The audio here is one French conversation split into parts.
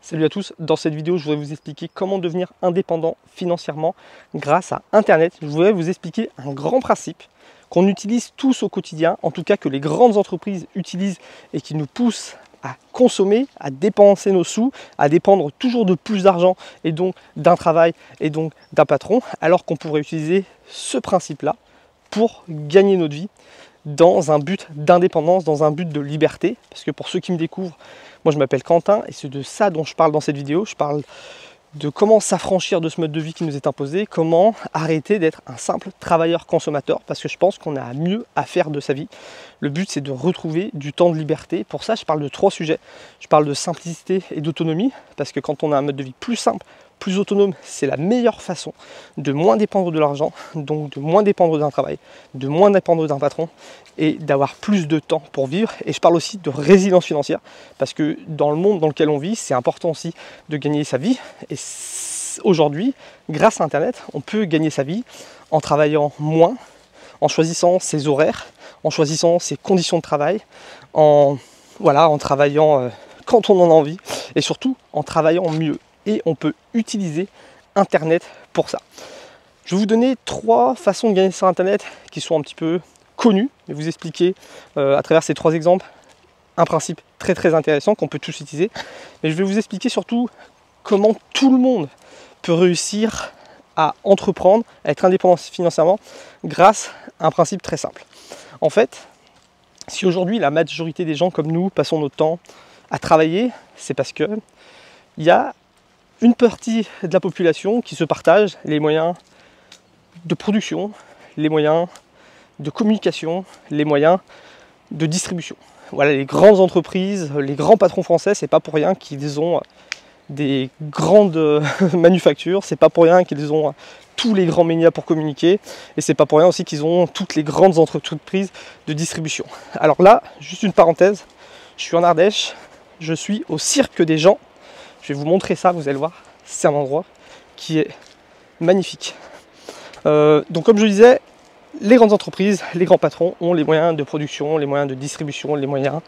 Salut à tous, dans cette vidéo je voudrais vous expliquer comment devenir indépendant financièrement grâce à Internet. Je voudrais vous expliquer un grand principe qu'on utilise tous au quotidien, en tout cas que les grandes entreprises utilisent et qui nous poussent à consommer, à dépenser nos sous, à dépendre toujours de plus d'argent et donc d'un travail et donc d'un patron, alors qu'on pourrait utiliser ce principe-là pour gagner notre vie dans un but d'indépendance, dans un but de liberté. Parce que pour ceux qui me découvrent, moi je m'appelle Quentin et c'est de ça dont je parle dans cette vidéo. Je parle de comment s'affranchir de ce mode de vie qui nous est imposé, comment arrêter d'être un simple travailleur consommateur, parce que je pense qu'on a mieux à faire de sa vie. Le but c'est de retrouver du temps de liberté. Pour ça je parle de 3 sujets. Je parle de simplicité et d'autonomie, parce que quand on a un mode de vie plus simple, plus autonome, c'est la meilleure façon de moins dépendre de l'argent, donc de moins dépendre d'un travail, de moins dépendre d'un patron et d'avoir plus de temps pour vivre. Et je parle aussi de résilience financière, parce que dans le monde dans lequel on vit, c'est important aussi de gagner sa vie. Et aujourd'hui, grâce à Internet, on peut gagner sa vie en travaillant moins, en choisissant ses horaires, en choisissant ses conditions de travail, en travaillant quand on en a envie et surtout en travaillant mieux. Et on peut utiliser Internet pour ça. Je vais vous donner 3 façons de gagner sur Internet qui sont un petit peu connues et vous expliquer à travers ces 3 exemples un principe très intéressant qu'on peut tous utiliser. Mais je vais vous expliquer surtout comment tout le monde peut réussir à entreprendre, à être indépendant financièrement grâce à un principe très simple. En fait, si aujourd'hui la majorité des gens comme nous passons notre temps à travailler, c'est parce que il y a une partie de la population qui se partage les moyens de production, les moyens de communication, les moyens de distribution. Voilà, les grandes entreprises, les grands patrons français, c'est pas pour rien qu'ils ont des grandes manufactures, c'est pas pour rien qu'ils ont tous les grands médias pour communiquer, et c'est pas pour rien aussi qu'ils ont toutes les grandes entreprises de distribution. Alors là, juste une parenthèse, je suis en Ardèche, je suis au Cirque des Gens. Je vais vous montrer ça, vous allez voir, c'est un endroit qui est magnifique. Donc comme je le disais, les grandes entreprises, les grands patrons ont les moyens de production, les moyens de distribution, les moyens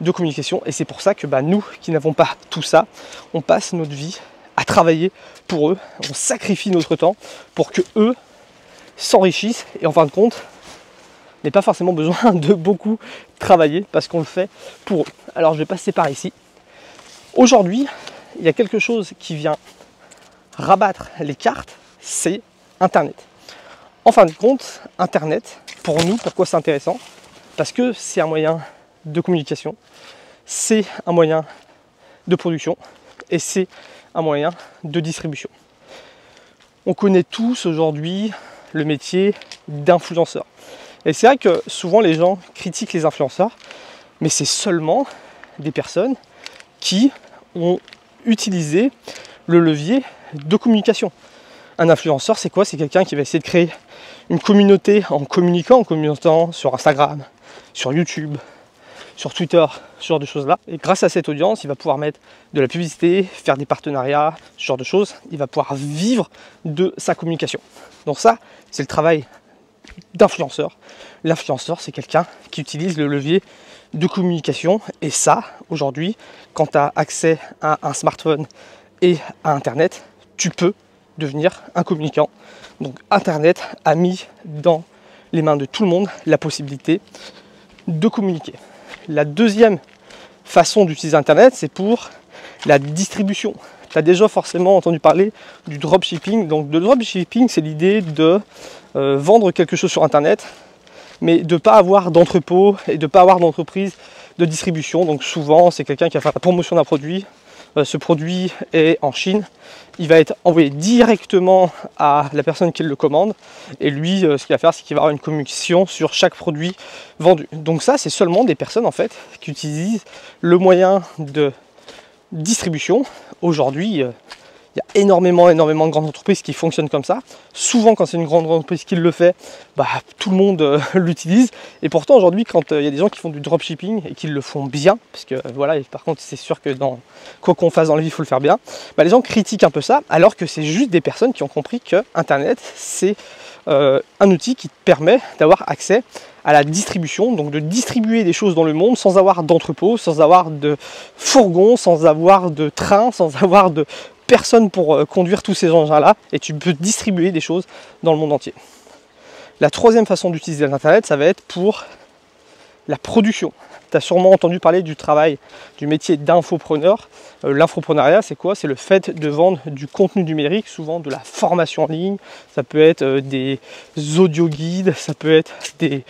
de communication. Et c'est pour ça que nous, qui n'avons pas tout ça, on passe notre vie à travailler pour eux. On sacrifie notre temps pour que eux s'enrichissent et en fin de compte, n'aient pas forcément besoin de beaucoup travailler parce qu'on le fait pour eux. Alors je vais passer par ici. Aujourd'hui, il y a quelque chose qui vient rabattre les cartes, c'est Internet. En fin de compte, Internet, pour nous, pourquoi c'est intéressant? Parce que c'est un moyen de communication, c'est un moyen de production et c'est un moyen de distribution. On connaît tous aujourd'hui le métier d'influenceur. Et c'est vrai que souvent les gens critiquent les influenceurs, mais c'est seulement des personnes qui ont utilisé le levier de communication. Un influenceur, c'est quoi? C'est quelqu'un qui va essayer de créer une communauté en communiquant sur Instagram, sur YouTube, sur Twitter, ce genre de choses-là. Et grâce à cette audience, il va pouvoir mettre de la publicité, faire des partenariats, ce genre de choses. Il va pouvoir vivre de sa communication. Donc ça, c'est le travail d'influenceur. L'influenceur, c'est quelqu'un qui utilise le levier de communication. Et ça, aujourd'hui, quand tu as accès à un smartphone et à Internet, tu peux devenir un communicant. Donc Internet a mis dans les mains de tout le monde la possibilité de communiquer. La deuxième façon d'utiliser Internet, c'est pour la distribution. Tu as déjà forcément entendu parler du dropshipping. Donc le dropshipping, c'est l'idée de vendre quelque chose sur Internet, mais de ne pas avoir d'entrepôt et de ne pas avoir d'entreprise de distribution. Donc souvent, c'est quelqu'un qui va faire la promotion d'un produit. Ce produit est en Chine, il va être envoyé directement à la personne qui le commande et lui ce qu'il va faire c'est qu'il va avoir une communication sur chaque produit vendu. Donc ça c'est seulement des personnes en fait qui utilisent le moyen de distribution. Aujourd'hui Il y a énormément de grandes entreprises qui fonctionnent comme ça. Souvent, quand c'est une grande entreprise qui le fait, bah, tout le monde l'utilise. Et pourtant, aujourd'hui, quand il y a des gens qui font du dropshipping et qui le font bien, parce que voilà, et par contre, c'est sûr que dans quoi qu'on fasse dans la vie, il faut le faire bien, bah, les gens critiquent un peu ça, alors que c'est juste des personnes qui ont compris que Internet, c'est un outil qui te permet d'avoir accès à la distribution, donc de distribuer des choses dans le monde sans avoir d'entrepôt, sans avoir de fourgon, sans avoir de train, sans avoir de personne pour conduire tous ces engins-là, et tu peux distribuer des choses dans le monde entier. La troisième façon d'utiliser l'Internet, ça va être pour la production. Tu as sûrement entendu parler du travail, du métier d'infopreneur. L'infopreneuriat, c'est quoi? C'est le fait de vendre du contenu numérique, souvent de la formation en ligne. Ça peut être des audio guides, ça peut être des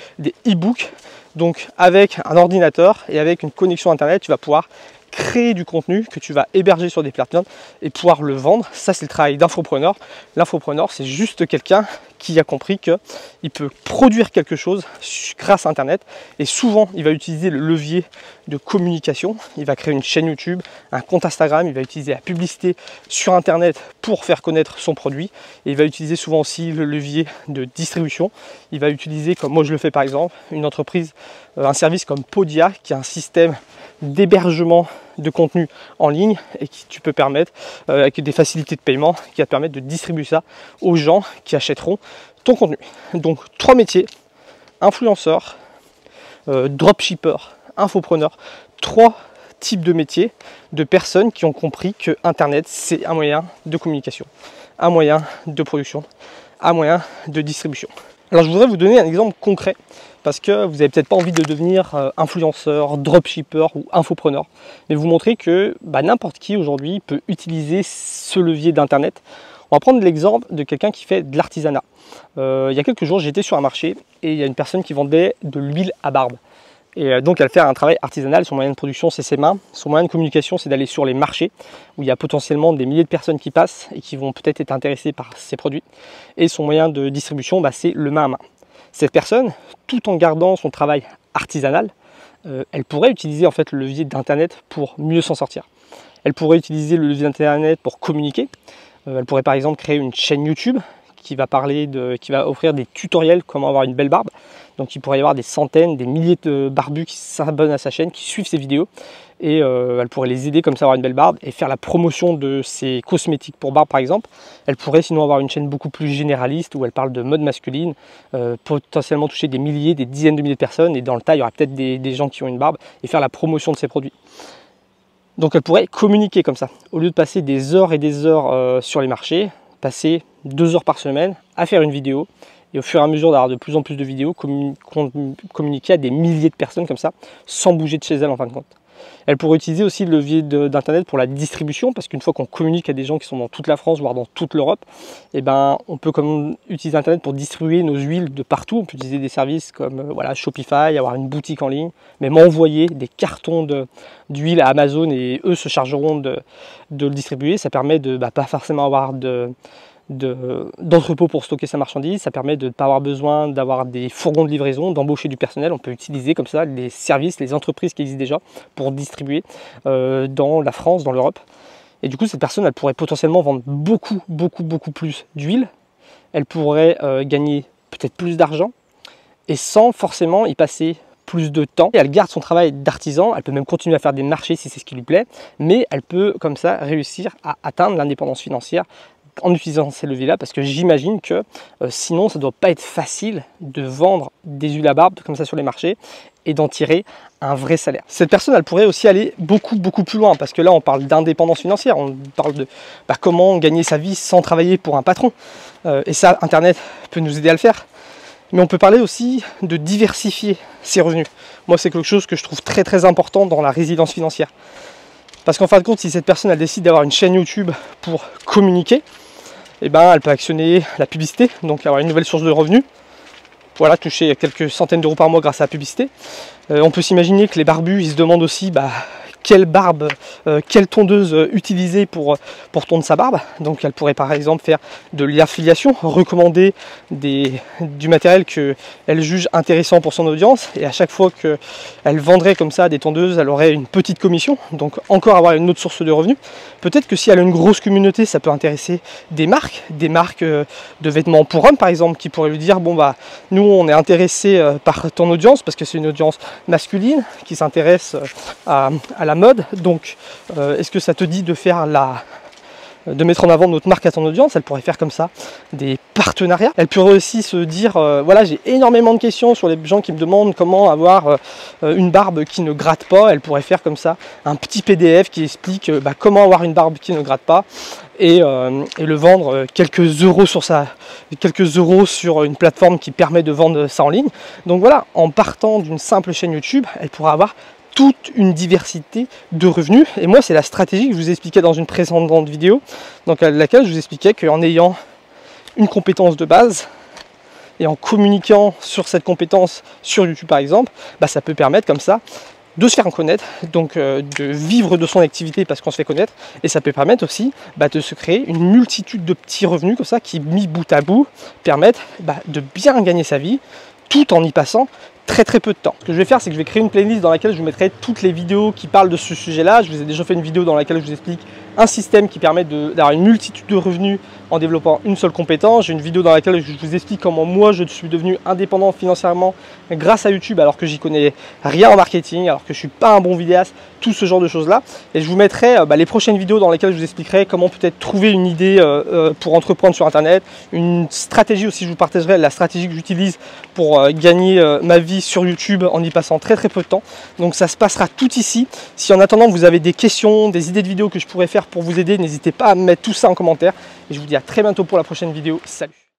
e-books. Donc avec un ordinateur et avec une connexion Internet, tu vas pouvoir créer du contenu que tu vas héberger sur des plateformes et pouvoir le vendre. Ça, c'est le travail d'infopreneur. L'infopreneur, c'est juste quelqu'un qui a compris qu'il peut produire quelque chose grâce à Internet, et souvent il va utiliser le levier de communication. Il va créer une chaîne YouTube, un compte Instagram, il va utiliser la publicité sur Internet pour faire connaître son produit, et il va utiliser souvent aussi le levier de distribution. Il va utiliser, comme moi je le fais par exemple, une entreprise, un service comme Podia, qui est un système d'hébergement de contenu en ligne et qui tu peux permettre avec des facilités de paiement qui va te permettre de distribuer ça aux gens qui achèteront ton contenu. Donc 3 métiers: influenceur, dropshipper, infopreneur. 3 types de métiers de personnes qui ont compris que Internet, c'est un moyen de communication, un moyen de production, un moyen de distribution. Alors je voudrais vous donner un exemple concret, parce que vous n'avez peut-être pas envie de devenir influenceur, dropshipper ou infopreneur, mais vous montrer que n'importe qui aujourd'hui peut utiliser ce levier d'Internet. On va prendre l'exemple de quelqu'un qui fait de l'artisanat. Il y a quelques jours, j'étais sur un marché et il y a une personne qui vendait de l'huile à barbe. Et donc elle fait un travail artisanal. Son moyen de production, c'est ses mains. Son moyen de communication, c'est d'aller sur les marchés où il y a potentiellement des milliers de personnes qui passent et qui vont peut-être être intéressées par ses produits. Et son moyen de distribution, c'est le main à main. Cette personne, tout en gardant son travail artisanal, elle pourrait utiliser en fait le levier d'Internet pour mieux s'en sortir. Elle pourrait utiliser le levier d'Internet pour communiquer. Elle pourrait par exemple créer une chaîne YouTube qui va offrir des tutoriels comment avoir une belle barbe. Donc il pourrait y avoir des centaines, des milliers de barbus qui s'abonnent à sa chaîne, qui suivent ses vidéos, et elle pourrait les aider comme ça à avoir une belle barbe et faire la promotion de ses cosmétiques pour barbe par exemple. Elle pourrait sinon avoir une chaîne beaucoup plus généraliste où elle parle de mode masculine, potentiellement toucher des milliers, des dizaines de milliers de personnes, et dans le tas il y aura peut-être des gens qui ont une barbe, et faire la promotion de ses produits. Donc elle pourrait communiquer comme ça, au lieu de passer des heures et des heures sur les marchés, passer 2 heures par semaine à faire une vidéo, et au fur et à mesure d'avoir de plus en plus de vidéos, communiquer à des milliers de personnes comme ça, sans bouger de chez elle en fin de compte. Elle pourrait utiliser aussi le levier d'Internet pour la distribution, parce qu'une fois qu'on communique à des gens qui sont dans toute la France, voire dans toute l'Europe, on peut utiliser Internet pour distribuer nos huiles de partout. On peut utiliser des services comme Shopify, avoir une boutique en ligne, même envoyer des cartons d'huile à Amazon et eux se chargeront de le distribuer. Ça permet de pas forcément avoir d'entrepôt pour stocker sa marchandise. Ça permet de ne pas avoir besoin d'avoir des fourgons de livraison, d'embaucher du personnel. On peut utiliser comme ça les services, les entreprises qui existent déjà pour distribuer dans la France, dans l'Europe. Et du coup, cette personne, elle pourrait potentiellement vendre beaucoup plus d'huile. Elle pourrait gagner peut-être plus d'argent et sans forcément y passer plus de temps. Et elle garde son travail d'artisan, elle peut même continuer à faire des marchés si c'est ce qui lui plaît, mais elle peut comme ça réussir à atteindre l'indépendance financière en utilisant ces leviers-là, parce que j'imagine que sinon ça ne doit pas être facile de vendre des huiles à barbe comme ça sur les marchés et d'en tirer un vrai salaire. Cette personne, elle pourrait aussi aller beaucoup plus loin, parce que là on parle d'indépendance financière, on parle de comment gagner sa vie sans travailler pour un patron, et ça Internet peut nous aider à le faire. Mais on peut parler aussi de diversifier ses revenus. Moi, c'est quelque chose que je trouve très important dans la résilience financière. Parce qu'en fin de compte, si cette personne elle décide d'avoir une chaîne YouTube pour communiquer, elle peut actionner la publicité, donc avoir une nouvelle source de revenus. Voilà, toucher quelques centaines d'euros par mois grâce à la publicité. On peut s'imaginer que les barbus, ils se demandent aussi quelle barbe, quelle tondeuse utiliser pour tondre sa barbe. Donc elle pourrait par exemple faire de l'affiliation, recommander du matériel qu'elle juge intéressant pour son audience, et à chaque fois qu'elle vendrait comme ça des tondeuses, elle aurait une petite commission, donc encore avoir une autre source de revenus. Peut-être que si elle a une grosse communauté, ça peut intéresser des marques de vêtements pour hommes par exemple, qui pourraient lui dire bon bah nous on est intéressé par ton audience parce que c'est une audience masculine qui s'intéresse à la mode, donc est-ce que ça te dit de faire de mettre en avant notre marque à ton audience. Elle pourrait faire comme ça des partenariats. Elle pourrait aussi se dire voilà, j'ai énormément de questions sur les gens qui me demandent comment avoir une barbe qui ne gratte pas. Elle pourrait faire comme ça un petit PDF qui explique comment avoir une barbe qui ne gratte pas, et le vendre quelques euros sur une plateforme qui permet de vendre ça en ligne. Donc voilà, en partant d'une simple chaîne YouTube, elle pourra avoir toute une diversité de revenus. Et moi, c'est la stratégie que je vous expliquais dans une précédente vidéo, dans laquelle je vous expliquais qu'en ayant une compétence de base et en communiquant sur cette compétence sur YouTube par exemple, ça peut permettre comme ça de se faire connaître, donc de vivre de son activité parce qu'on se fait connaître, et ça peut permettre aussi de se créer une multitude de petits revenus comme ça qui, mis bout à bout, permettent de bien gagner sa vie tout en y passant très peu de temps. Ce que je vais faire, c'est que je vais créer une playlist dans laquelle je vous mettrai toutes les vidéos qui parlent de ce sujet-là. Je vous ai déjà fait une vidéo dans laquelle je vous explique un système qui permet d'avoir une multitude de revenus en développant une seule compétence. J'ai une vidéo dans laquelle je vous explique comment moi je suis devenu indépendant financièrement grâce à YouTube, alors que j'y connais rien en marketing, alors que je suis pas un bon vidéaste, tout ce genre de choses là. Et je vous mettrai les prochaines vidéos dans lesquelles je vous expliquerai comment peut-être trouver une idée pour entreprendre sur internet, une stratégie aussi. Je vous partagerai la stratégie que j'utilise pour gagner ma vie sur YouTube en y passant très peu de temps. Donc ça se passera tout ici. Si en attendant vous avez des questions, des idées de vidéos que je pourrais faire pour vous aider, n'hésitez pas à mettre tout ça en commentaire, et je vous dis à très bientôt pour la prochaine vidéo. Salut!